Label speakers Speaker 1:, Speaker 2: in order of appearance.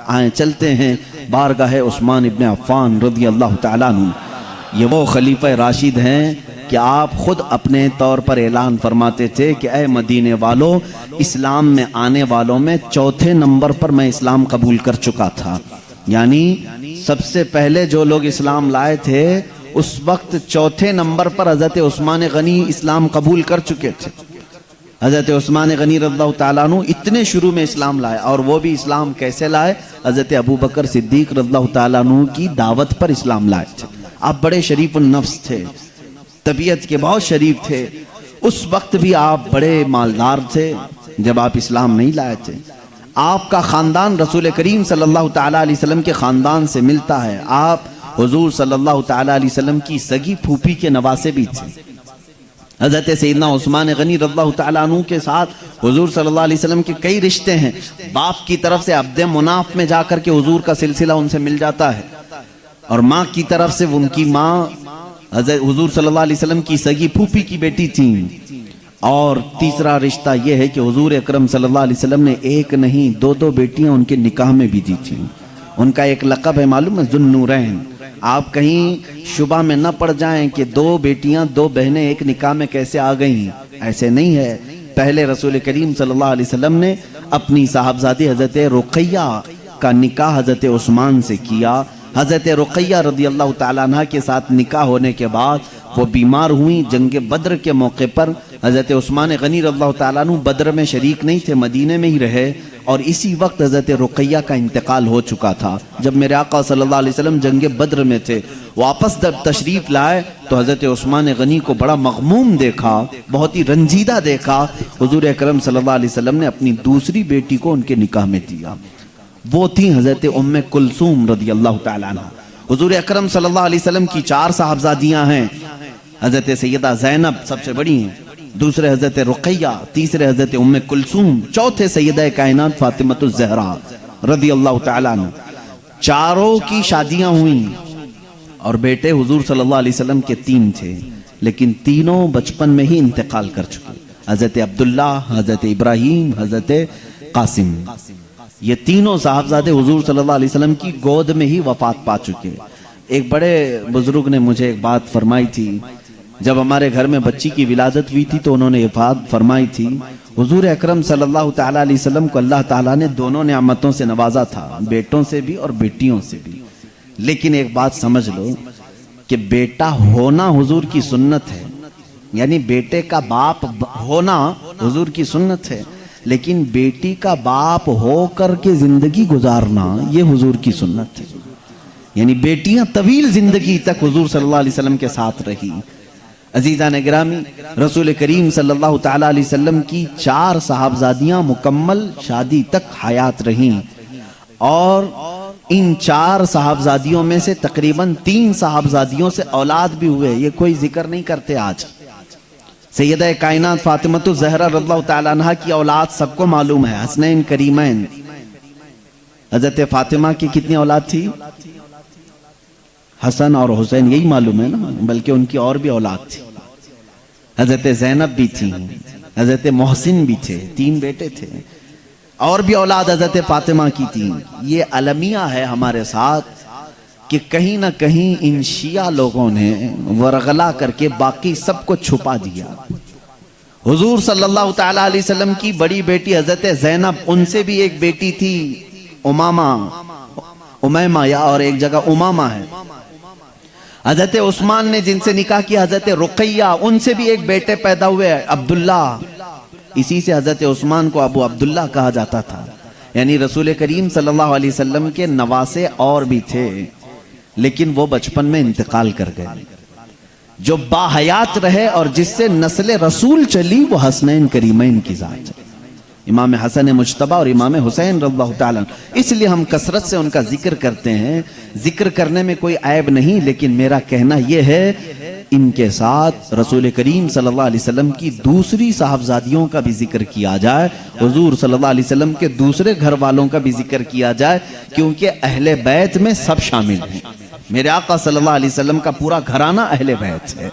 Speaker 1: آئیں چلتے ہیں بارگاہ عثمان ابن عفان رضی اللہ تعالیٰ عنہ۔ یہ وہ خلیفہ راشد ہیں کہ آپ خود اپنے طور پر اعلان فرماتے تھے کہ اے مدینے والو، اسلام میں آنے والوں میں چوتھے نمبر پر میں اسلام قبول کر چکا تھا۔ یعنی سب سے پہلے جو لوگ اسلام لائے تھے اس وقت چوتھے نمبر پر حضرت عثمان غنی اسلام قبول کر چکے تھے۔ حضرت عثمان غنی رضی اللہ تعالیٰ عنہ اتنے شروع میں اسلام لائے، اور وہ بھی اسلام کیسے لائے؟ حضرت ابوبکر صدیق رضی اللہ تعالیٰ عنہ کی دعوت پر اسلام لائے تھے۔ آپ بڑے شریف النفس تھے، طبیعت کے بہت شریف تھے، اس وقت بھی آپ بڑے مالدار تھے جب آپ اسلام نہیں لائے تھے۔ آپ کا خاندان رسول کریم صلی اللہ تعالیٰ علیہ وسلم کے خاندان سے ملتا ہے۔ آپ حضور صلی اللہ تعالیٰ علیہ وسلم کی سگی پھوپھی کے نواسے بھی تھے۔ حضرت سیدنا عثمان غنی رضی اللہ تعالیٰ عنہ کے ساتھ حضور صلی اللہ علیہ وسلم کے کئی رشتے ہیں۔ باپ کی طرف سے عبد مناف میں جا کر کے حضور کا سلسلہ ان سے مل جاتا ہے، اور ماں کی طرف سے ان کی ماں حضرت حضور صلی اللہ علیہ وسلم کی سگی پھوپھی کی بیٹی تھیں۔ اور تیسرا رشتہ یہ ہے کہ حضور اکرم صلی اللہ علیہ وسلم نے ایک نہیں دو بیٹیاں ان کے نکاح میں بھی دی تھیں۔ ان کا ایک لقب ہے معلوم ہے، ذو النورین۔ آپ کہیں شبہ میں نہ پڑ جائیں کہ دو بیٹیاں دو بہنیں ایک نکاح میں کیسے آ گئیں، ایسے نہیں ہے۔ پہلے رسول کریم صلی اللہ علیہ وسلم نے اپنی صاحبزادی حضرت رقیہ کا نکاح حضرت عثمان سے کیا۔ حضرت رقیہ رضی اللہ تعالیٰ عنہ کے ساتھ نکاح ہونے کے بعد وہ بیمار ہوئیں۔ جنگ بدر کے موقع پر حضرت عثمان غنی رضی اللہ تعالیٰ عنہ بدر میں شریک نہیں تھے، مدینے میں ہی رہے، اور اسی وقت حضرت رقیہ کا انتقال ہو چکا تھا۔ جب میرے آقا صلی اللہ علیہ وسلم جنگ بدر میں تھے، واپس جب تشریف لائے تو حضرت عثمان غنی کو بڑا مغموم دیکھا، بہت ہی رنجیدہ دیکھا۔ حضور اکرم صلی اللہ علیہ وسلم نے اپنی دوسری بیٹی کو ان کے نکاح میں دیا، وہ تھی حضرت ام کلثوم رضی اللہ تعالیٰ عنہ۔ حضور اکرم صلی اللہ علیہ وسلم کی 4 صاحبزادیاں ہیں۔ حضرت سیدہ زینب سب سے بڑی ہیں، دوسرے حضرت رقیہ، تیسرے حضرت ام کلثوم، چوتھے سیدہ کائنات فاطمہ الزہرا رضی اللہ تعالیٰ عنہ۔ چاروں کی شادیاں ہوئیں، اور بیٹے حضور صلی اللہ علیہ وسلم کے 3 تھے، لیکن تینوں بچپن میں ہی انتقال کر چکے۔ حضرت عبداللہ، حضرت ابراہیم، حضرت قاسم، یہ تینوں صاحبزادے حضور صلی اللہ علیہ وسلم کی گود میں ہی وفات پا چکے۔ ایک بڑے بزرگ نے مجھے ایک بات فرمائی تھی، جب ہمارے گھر میں بچی کی ولادت ہوئی تھی تو انہوں نے یہ بات فرمائی تھی، حضور اکرم صلی اللہ تعالیٰ علیہ وسلم کو اللہ تعالیٰ نے دونوں نعمتوں سے نوازا تھا، بیٹوں سے بھی اور بیٹیوں سے بھی، لیکن ایک بات سمجھ لو کہ بیٹا ہونا حضور کی سنت ہے، یعنی بیٹے کا باپ ہونا حضور کی سنت ہے، لیکن بیٹی کا باپ ہو کر کے زندگی گزارنا یہ حضور کی سنت ہے۔ یعنی بیٹیاں طویل زندگی تک حضور صلی اللہ علیہ وسلم کے ساتھ رہی۔ عزیزان گرامی، رسول کریم صلی اللہ تعالیٰ علیہ وسلم کی 4 صاحبزادیاں مکمل شادی تک حیات رہیں، اور ان 4 صاحبزادیوں میں سے تقریباً 3 صاحبزادیوں سے اولاد بھی ہوئے، یہ کوئی ذکر نہیں کرتے آج۔ سیدہ کائنات فاطمہ الزہرا رضی اللہ تعالیٰ عنہ کی اولاد سب کو معلوم ہے، حسنین کریمین۔ حضرت فاطمہ کی کتنی اولاد تھی؟ حسن اور حسین، یہی معلوم ہے نا، بلکہ ان کی اور بھی اولاد تھی۔ حضرت زینب بھی تھی، حضرت محسن بھی تھے، 3 بیٹے تھے، اور بھی اولاد حضرت فاطمہ کی تھی۔ یہ المیہ ہے ہمارے ساتھ کہ کہیں نہ کہیں ان شیعہ لوگوں نے ورغلا کر کے باقی سب کو چھپا دیا۔ حضور صلی اللہ تعالیٰ علیہ وسلم کی بڑی بیٹی حضرت زینب، ان سے بھی ایک بیٹی تھی امیمہ، یا اور ایک جگہ امامہ ہے۔ حضرت عثمان نے جن سے نکاح کیا حضرت رقیہ، ان سے بھی ایک بیٹے پیدا ہوئے عبداللہ، اسی سے حضرت عثمان کو ابو عبداللہ کہا جاتا تھا۔ یعنی رسول کریم صلی اللہ علیہ وسلم کے نواسے اور بھی تھے، لیکن وہ بچپن میں انتقال کر گئے۔ جو باحیات رہے اور جس سے نسل رسول چلی وہ حسنین کریمین کی ذات ہے، امام حسن مجتبی اور امام حسین رضی اللہ تعالیٰ عنہ۔ اس لیے ہم کثرت سے ان کا ذکر کرتے ہیں، ذکر کرنے میں کوئی عیب نہیں، لیکن میرا کہنا یہ ہے ان کے ساتھ رسول کریم صلی اللہ علیہ وسلم کی دوسری صاحبزادیوں کا بھی ذکر کیا جائے، حضور صلی اللہ علیہ وسلم کے دوسرے گھر والوں کا بھی ذکر کیا جائے، کیونکہ اہل بیت میں سب شامل ہیں۔ میرے آقا صلی اللہ علیہ وسلم کا پورا گھرانہ اہل بیت ہے۔